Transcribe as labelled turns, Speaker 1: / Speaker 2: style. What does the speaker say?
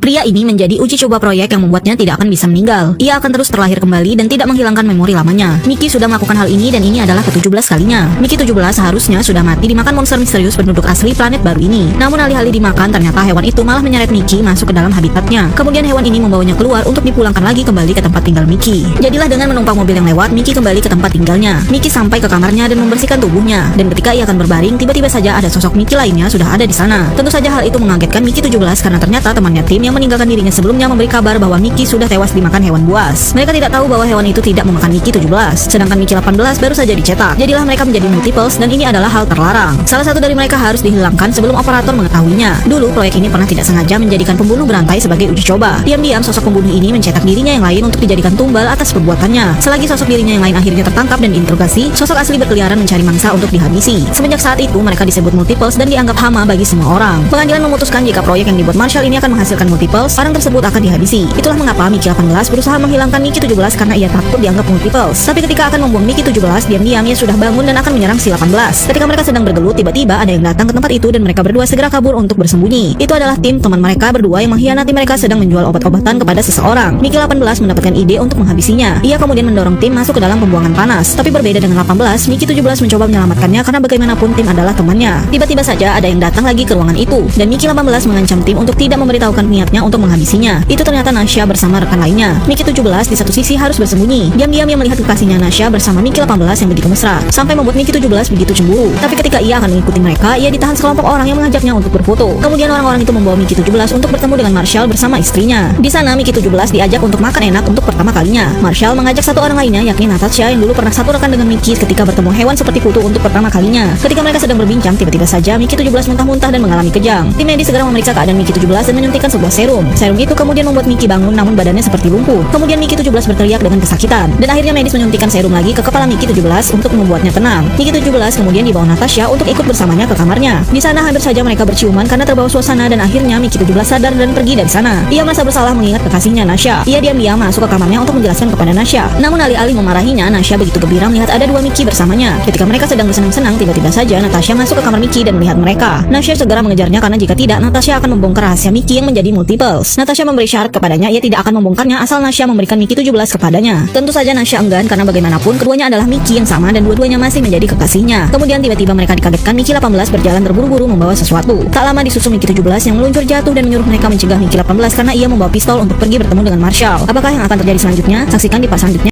Speaker 1: Pria ini menjadi uji coba proyek yang membuatnya tidak akan bisa meninggal. Ia akan terus terlahir kembali dan tidak menghilangkan memori lamanya. Mickey sudah melakukan hal ini dan ini adalah ke-17 kalinya. Mickey 17 seharusnya sudah mati dimakan monster misterius penduduk asli planet baru ini. Namun alih-alih dimakan, ternyata hewan itu malah menyeret Mickey masuk ke dalam habitatnya. Kemudian hewan ini membawanya keluar untuk dipulangkan lagi kembali ke tempat tinggal Mickey. Jadilah dengan menumpang mobil yang lewat, Mickey kembali ke tempat tinggalnya. Mickey sampai ke kamarnya dan membersihkan tubuhnya. Dan ketika ia akan berbaring, tiba-tiba saja ada sosok Mickey lainnya sudah ada di sana. Tentu saja hal itu mengagetkan Mickey 17 karena ternyata temannya Tim yang meninggalkan dirinya sebelumnya memberi kabar bahwa Mickey sudah tewas dimakan hewan buas. Mereka tidak tahu bahwa hewan itu tidak memakan Mickey 17, sedangkan Mickey 18 baru saja dicetak. Jadilah mereka menjadi multiples dan ini adalah hal terlarang. Salah satu dari mereka harus dihilangkan sebelum operator mengetahuinya. Dulu proyek ini pernah tidak sengaja menjadikan pembunuh berantai sebagai uji coba. Diam-diam sosok pembunuh ini mencetak dirinya yang lain untuk dijadikan tumbal atas perbuatannya. Selagi sosok dirinya yang lain akhirnya tertangkap dan diinterogasi, sosok asli berkeliaran mencari mangsa untuk dihabisi. Semenjak saat itu mereka disebut multiples dan dianggap hama bagi semua orang. Pengadilan memutuskan jika proyek yang dibuat Marshall ini akan menghasilkan multiples, orang tersebut akan dihabisi. Itulah mengapa Mickey 18 berusaha menghilangkan Mickey 17 karena ia takut dianggap multiples. Tapi ketika akan membuang Mickey 17, diam-diam ia sudah bangun dan akan menyerang si 18. Ketika mereka sedang bergelut, tiba-tiba ada yang datang ke tempat itu dan mereka berdua segera kabur untuk bersembunyi. Itu adalah Tim, teman mereka berdua yang mengkhianati mereka sedang menjual obat-obatan kepada seseorang. Mickey 18 mendapatkan ide untuk menghabisinya. Ia kemudian mendorong Tim masuk ke dalam pembuangan panas. Tapi berbeda dengan 18, Mickey 17 mencoba menyelamatkannya karena bagaimanapun Tim adalah temannya. Tiba-tiba saja ada yang datang lagi ke ruangan itu dan Mickey 18 mengancam Tim untuk tidak memberitahukan niatnya untuk menghabisinya. Itu ternyata Nasha bersama rekan lainnya. Mickey 17 di satu sisi harus bersembunyi. Diam-diam ia melihat kekasihnya Nasha bersama Mickey 18 yang begitu mesra, sampai membuat Mickey 17 begitu cemburu. Tapi ketika ia akan mengikuti mereka, ia ditahan sekelompok orang yang mengajaknya untuk berfoto. Kemudian orang-orang itu membawa Mickey 17 untuk bertemu dengan Marshall bersama istrinya. Di sana Mickey 17 diajak untuk makan enak untuk pertama kalinya. Marshall mengajak satu orang lainnya yakni Natasha yang dulu pernah satu rekan dengan Mickey ketika bertemu hewan seperti kutu untuk pertama kalinya. Ketika mereka sedang berbincang, tiba-tiba saja Mickey 17 muntah-muntah dan mengalami kejang. Tim medis segera memeriksa keadaan Mickey 17 dan menyuntikkan sebuah serum. Serum itu kemudian membuat Mickey bangun namun badannya seperti lumpuh. Kemudian Mickey 17 berteriak dengan kesakitan dan akhirnya medis menyuntikkan serum lagi ke kepala Mickey 17 untuk membuatnya tenang. Mickey 17 kemudian dibawa Natasha untuk ikut bersamanya ke kamarnya. Di sana hampir saja mereka berciuman karena terbawa suasana dan akhirnya Mickey 17 sadar dan pergi dari sana. Ia merasa bersalah mengingat kekasihnya Nasha. Ia diam-diam masuk ke kamarnya untuk menjelaskan kepada Nasha. Namun alih-alih memarahinya, Nasha begitu gembira melihat ada dua Mickey bersamanya. Ketika mereka sedang bersenang-senang, tiba-tiba saja Natasha masuk ke kamar Mickey dan melihat mereka. Nasha segera mengejarnya karena jika tidak, Natasha akan membongkar rahasia Mickey yang menjadi multiples. Natasha memberi syarat kepadanya ia tidak akan membongkarnya asal Nasha memberikan Mickey 17 kepadanya. Tentu saja Nasha enggan karena bagaimanapun keduanya adalah Mickey yang sama dan dua-duanya masih menjadi kekasihnya. Kemudian tiba-tiba mereka dikagetkan Mickey 18 berjalan terburu-buru membawa sesuatu. Tak lama disusul Mickey 17 yang meluncur jatuh dan menyuruh mereka mencegah Mickey 18 karena ia membawa pistol untuk pergi bertemu dengan Marshall. Apakah yang akan terjadi selanjutnya? Saksikan di part selanjutnya.